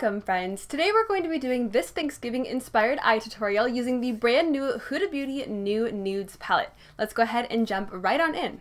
Welcome friends! Today we're going to be doing this Thanksgiving inspired eye tutorial using the brand new Huda Beauty New Nudes palette. Let's go ahead and jump right on in.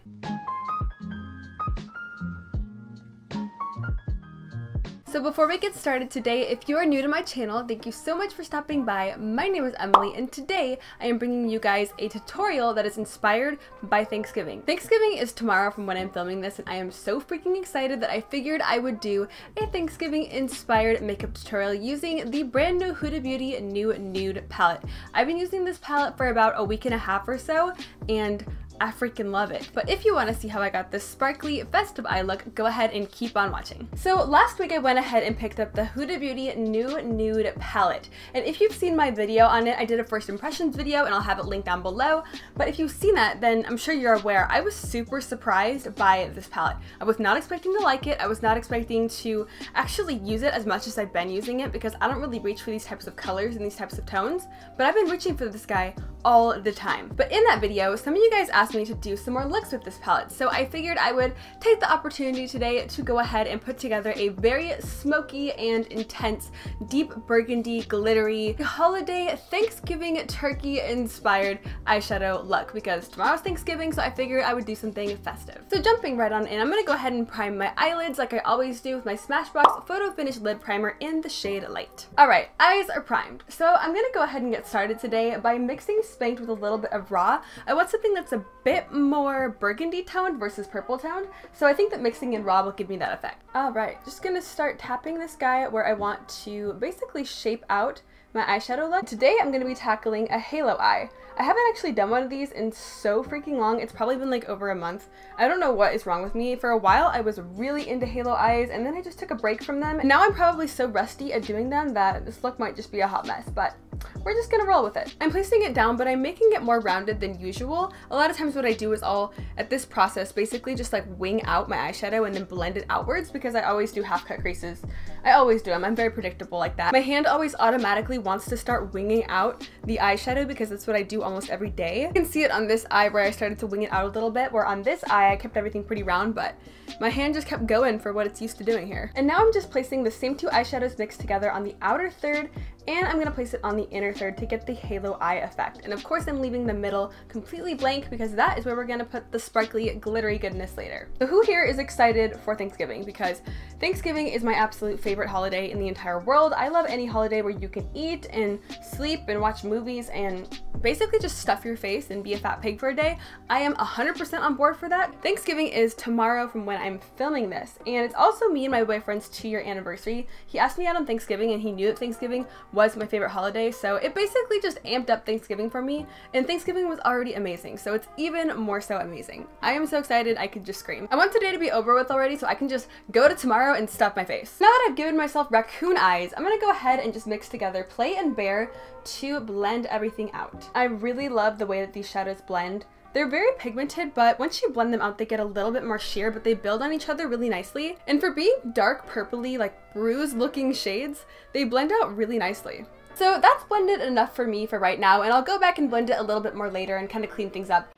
So before we get started today, if you are new to my channel, thank you so much for stopping by. My name is Emily and today I am bringing you guys a tutorial that is inspired by Thanksgiving. Thanksgiving is tomorrow from when I'm filming this and I am so freaking excited that I figured I would do a Thanksgiving inspired makeup tutorial using the brand new Huda Beauty New Nude palette. I've been using this palette for about a week and a half or so and I freaking love it. But if you want to see how I got this sparkly festive eye look, go ahead and keep on watching. So last week I went ahead and picked up the Huda Beauty New Nude palette. And if you've seen my video on it, I did a first impressions video and I'll have it linked down below. But if you've seen that, then I'm sure you're aware I was super surprised by this palette. I was not expecting to like it. I was not expecting to actually use it as much as I've been using it because I don't really reach for these types of colors and these types of tones, but I've been reaching for this guy all the time. But in that video, some of you guys asked me to do some more looks with this palette, so I figured I would take the opportunity today to go ahead and put together a very smoky and intense deep burgundy glittery holiday Thanksgiving turkey inspired eyeshadow look because tomorrow's Thanksgiving, so I figured I would do something festive. So jumping right on in, I'm gonna go ahead and prime my eyelids like I always do with my Smashbox Photo Finish Lid Primer in the shade Light. Alright, eyes are primed, so I'm gonna go ahead and get started today by mixing Spanked with a little bit of Raw. I want something that's a bit more burgundy toned versus purple toned, so I think that mixing in Raw will give me that effect. Alright, just gonna start tapping this guy where I want to basically shape out my eyeshadow look. Today I'm gonna be tackling a halo eye. I haven't actually done one of these in so freaking long. It's probably been like over a month. I don't know what is wrong with me. For a while I was really into halo eyes and then I just took a break from them. And now I'm probably so rusty at doing them that this look might just be a hot mess, but we're just gonna roll with it. I'm placing it down, but I'm making it more rounded than usual. A lot of times what I do is I'll, at this process, basically just like wing out my eyeshadow and then blend it outwards because I always do half cut creases. I always do them. I'm very predictable like that. My hand always automatically wants to start winging out the eyeshadow because that's what I do almost every day. You can see it on this eye where I started to wing it out a little bit, where on this eye I kept everything pretty round, but my hand just kept going for what it's used to doing here. And now I'm just placing the same two eyeshadows mixed together on the outer third, and I'm gonna place it on the inner third to get the halo eye effect. And of course I'm leaving the middle completely blank because that is where we're gonna put the sparkly, glittery goodness later. So who here is excited for Thanksgiving? Because Thanksgiving is my absolute favorite holiday in the entire world. I love any holiday where you can eat and sleep and watch movies and basically just stuff your face and be a fat pig for a day. I am 100% on board for that. Thanksgiving is tomorrow from when I'm filming this, and it's also me and my boyfriend's 2-year anniversary. He asked me out on Thanksgiving and he knew that Thanksgiving was my favorite holiday, so it basically just amped up Thanksgiving for me, and Thanksgiving was already amazing, so it's even more so amazing. I am so excited I could just scream. I want today to be over with already so I can just go to tomorrow and stuff my face. Now that I've given myself raccoon eyes, I'm gonna go ahead and just mix together Play and Bear to blend everything out. I really love the way that these shadows blend. They're very pigmented, but once you blend them out, they get a little bit more sheer, but they build on each other really nicely. And for being dark purpley, like bruised looking shades, they blend out really nicely. So that's blended enough for me for right now, and I'll go back and blend it a little bit more later and kind of clean things up.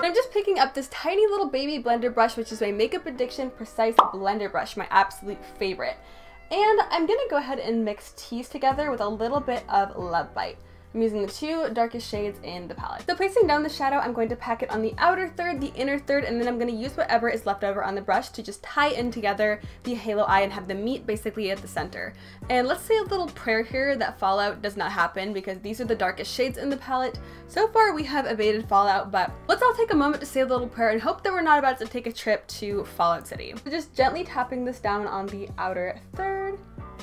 I'm just picking up this tiny little baby blender brush, which is my Makeup Addiction Precise Blender Brush, my absolute favorite. And I'm gonna go ahead and mix teas together with a little bit of Love Bite. I'm using the two darkest shades in the palette. So placing down the shadow, I'm going to pack it on the outer third, the inner third, and then I'm gonna use whatever is left over on the brush to just tie in together the halo eye and have them meet basically at the center. And let's say a little prayer here that fallout does not happen because these are the darkest shades in the palette. So far we have evaded fallout, but let's all take a moment to say a little prayer and hope that we're not about to take a trip to Fallout City. So just gently tapping this down on the outer third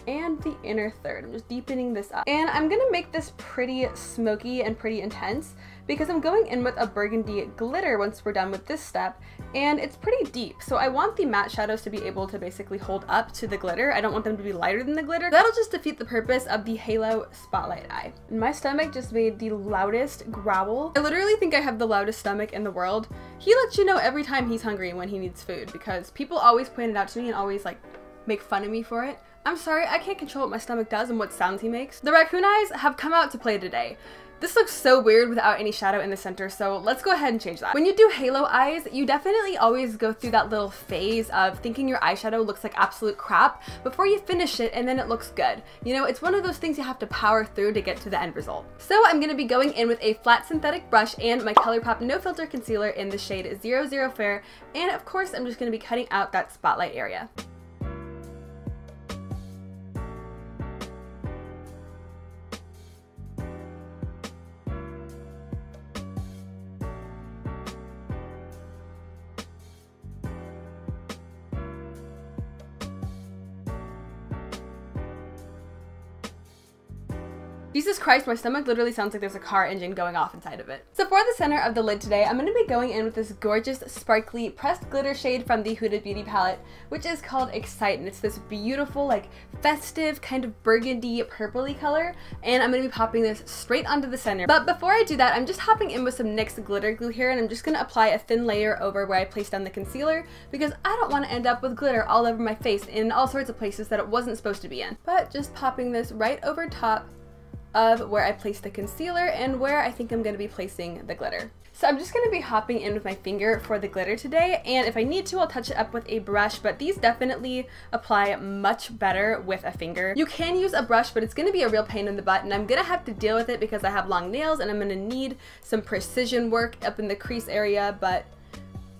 and the inner third. I'm just deepening this up. And I'm gonna make this pretty smoky and pretty intense because I'm going in with a burgundy glitter once we're done with this step, and it's pretty deep. So I want the matte shadows to be able to basically hold up to the glitter. I don't want them to be lighter than the glitter. That'll just defeat the purpose of the halo spotlight eye. And my stomach just made the loudest growl. I literally think I have the loudest stomach in the world. He lets you know every time he's hungry when he needs food because people always point it out to me and always like make fun of me for it. I'm sorry, I can't control what my stomach does and what sounds he makes. The raccoon eyes have come out to play today. This looks so weird without any shadow in the center, so let's go ahead and change that. When you do halo eyes, you definitely always go through that little phase of thinking your eyeshadow looks like absolute crap before you finish it and then it looks good. You know, it's one of those things you have to power through to get to the end result. So I'm going to be going in with a flat synthetic brush and my ColourPop No Filter Concealer in the shade 00 Fair, and of course I'm just going to be cutting out that spotlight area. Jesus Christ, my stomach literally sounds like there's a car engine going off inside of it. So for the center of the lid today, I'm going to be going in with this gorgeous, sparkly, pressed glitter shade from the Huda Beauty palette, which is called Excite, and it's this beautiful, like, festive, kind of burgundy, purpley color, and I'm going to be popping this straight onto the center. But before I do that, I'm just hopping in with some NYX glitter glue here, and I'm just going to apply a thin layer over where I placed down the concealer, because I don't want to end up with glitter all over my face in all sorts of places that it wasn't supposed to be in. But just popping this right over top of where I placed the concealer and where I think I'm going to be placing the glitter. So I'm just going to be hopping in with my finger for the glitter today, and if I need to, I'll touch it up with a brush, but these definitely apply much better with a finger. You can use a brush, but it's going to be a real pain in the butt, and I'm going to have to deal with it because I have long nails and I'm going to need some precision work up in the crease area, but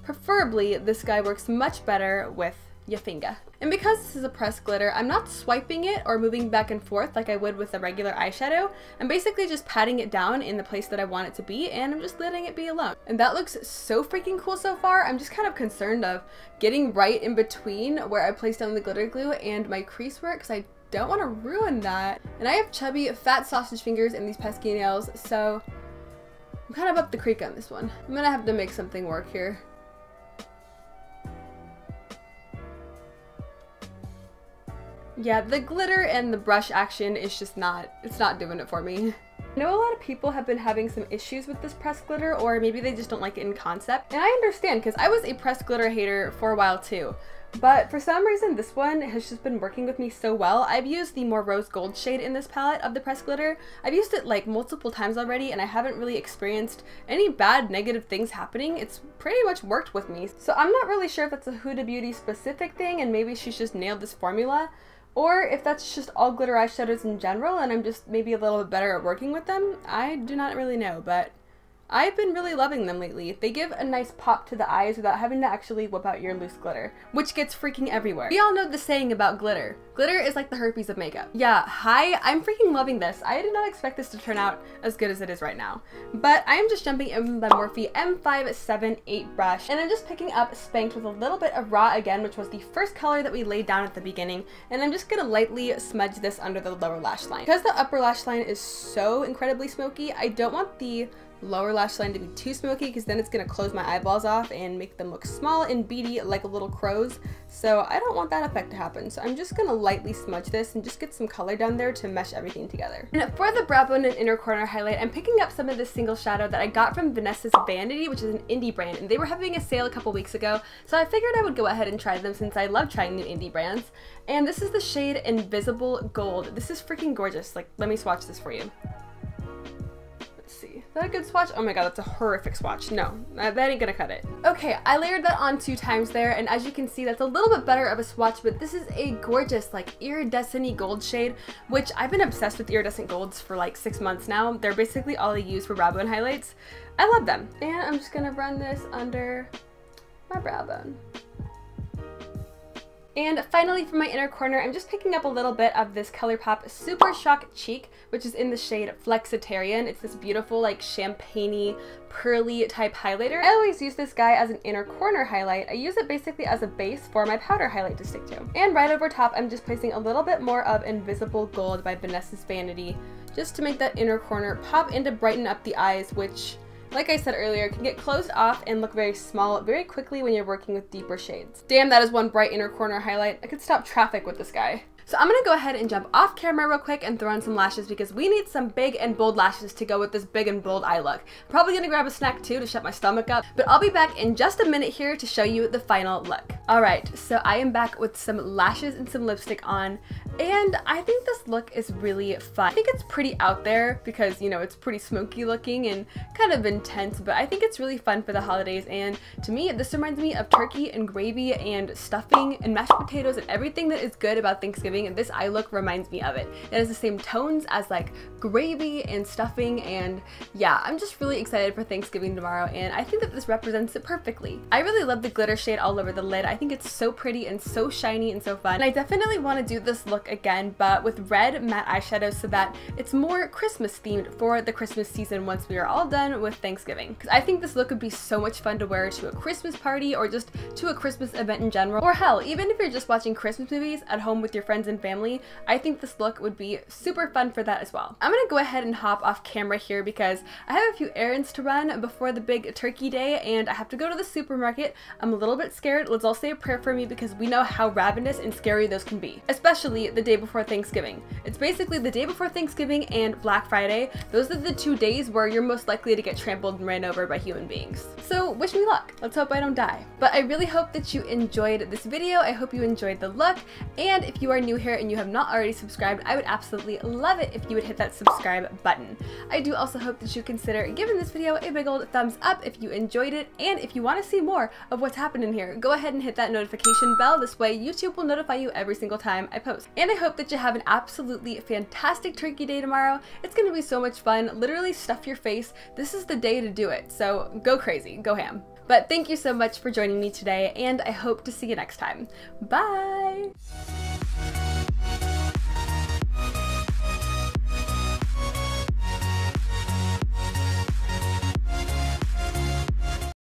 preferably this guy works much better with your finger. And because this is a pressed glitter, I'm not swiping it or moving back and forth like I would with a regular eyeshadow. I'm basically just patting it down in the place that I want it to be, and I'm just letting it be alone. And that looks so freaking cool so far. I'm just kind of concerned of getting right in between where I placed down the glitter glue and my crease work, because I don't want to ruin that. And I have chubby, fat sausage fingers and these pesky nails, so I'm kind of up the creek on this one. I'm gonna have to make something work here. Yeah, the glitter and the brush action is just it's not doing it for me. I know a lot of people have been having some issues with this pressed glitter, or maybe they just don't like it in concept. And I understand, because I was a pressed glitter hater for a while too. But for some reason, this one has just been working with me so well. I've used the more rose gold shade in this palette of the pressed glitter. I've used it like multiple times already, and I haven't really experienced any bad negative things happening. It's pretty much worked with me. So I'm not really sure if that's a Huda Beauty specific thing, and maybe she's just nailed this formula, or if that's just all glitter eyeshadows in general and I'm just maybe a little bit better at working with them. I do not really know, but I've been really loving them lately. They give a nice pop to the eyes without having to actually whip out your loose glitter, which gets freaking everywhere. We all know the saying about glitter. Glitter is like the herpes of makeup. Yeah, hi, I'm freaking loving this. I did not expect this to turn out as good as it is right now. But I am just jumping in with the Morphe M578 brush, and I'm just picking up Spanked with a little bit of Raw again, which was the first color that we laid down at the beginning, and I'm just gonna lightly smudge this under the lower lash line. Because the upper lash line is so incredibly smoky, I don't want the lower lash line to be too smoky, because then it's going to close my eyeballs off and make them look small and beady like a little crow's. So I don't want that effect to happen. So I'm just going to lightly smudge this and just get some color down there to mesh everything together. And for the brow bone and inner corner highlight, I'm picking up some of this single shadow that I got from Vanessa's Vanity, which is an indie brand, and they were having a sale a couple weeks ago. So I figured I would go ahead and try them since I love trying new indie brands. And this is the shade Invisible Gold. This is freaking gorgeous. Like, let me swatch this for you. Is that a good swatch? Oh my god, that's a horrific swatch. No, that ain't gonna cut it. Okay, I layered that on 2 times there, and as you can see, that's a little bit better of a swatch, but this is a gorgeous, like, iridescent-y gold shade, which I've been obsessed with iridescent golds for like 6 months now. They're basically all I use for brow bone highlights. I love them. And I'm just gonna run this under my brow bone. And finally, for my inner corner, I'm just picking up a little bit of this ColourPop Super Shock Cheek, which is in the shade Flexitarian. It's this beautiful, like, champagne-y, pearly type highlighter. I always use this guy as an inner corner highlight. I use it basically as a base for my powder highlight to stick to. And right over top, I'm just placing a little bit more of Invisible Gold by Vanessa's Vanity, just to make that inner corner pop and to brighten up the eyes, which, like I said earlier, can get closed off and look very small very quickly when you're working with deeper shades. Damn, that is one bright inner corner highlight. I could stop traffic with this guy. So I'm gonna go ahead and jump off camera real quick and throw on some lashes, because we need some big and bold lashes to go with this big and bold eye look. Probably gonna grab a snack too to shut my stomach up, but I'll be back in just a minute here to show you the final look. Alright, so I am back with some lashes and some lipstick on, and I think this look is really fun. I think it's pretty out there because, you know, it's pretty smoky looking and kind of intense, but I think it's really fun for the holidays, and to me, this reminds me of turkey and gravy and stuffing and mashed potatoes and everything that is good about Thanksgiving, and this eye look reminds me of it. It has the same tones as like gravy and stuffing, and yeah, I'm just really excited for Thanksgiving tomorrow, and I think that this represents it perfectly. I really love the glitter shade all over the lid. I think it's so pretty and so shiny and so fun. And I definitely want to do this look again, but with red matte eyeshadow so that it's more Christmas themed for the Christmas season once we are all done with Thanksgiving. Because I think this look would be so much fun to wear to a Christmas party or just to a Christmas event in general. Or hell, even if you're just watching Christmas movies at home with your friends and family, I think this look would be super fun for that as well. I'm gonna go ahead and hop off camera here because I have a few errands to run before the big turkey day, and I have to go to the supermarket. I'm a little bit scared. Let's all say a prayer for me because we know how ravenous and scary those can be, especially the day before Thanksgiving. It's basically the day before Thanksgiving and Black Friday. Those are the 2 days where you're most likely to get trampled and ran over by human beings. So wish me luck. Let's hope I don't die. But I really hope that you enjoyed this video. I hope you enjoyed the look, and if you are new here and you have not already subscribed, I would absolutely love it if you would hit that subscribe button. I do also hope that you consider giving this video a big old thumbs up if you enjoyed it, and if you want to see more of what's happening here, go ahead and hit that notification bell. This way YouTube will notify you every single time I post. And I hope that you have an absolutely fantastic turkey day tomorrow. It's gonna be so much fun. Literally stuff your face. This is the day to do it. So go crazy, go ham. But thank you so much for joining me today, and I hope to see you next time. Bye!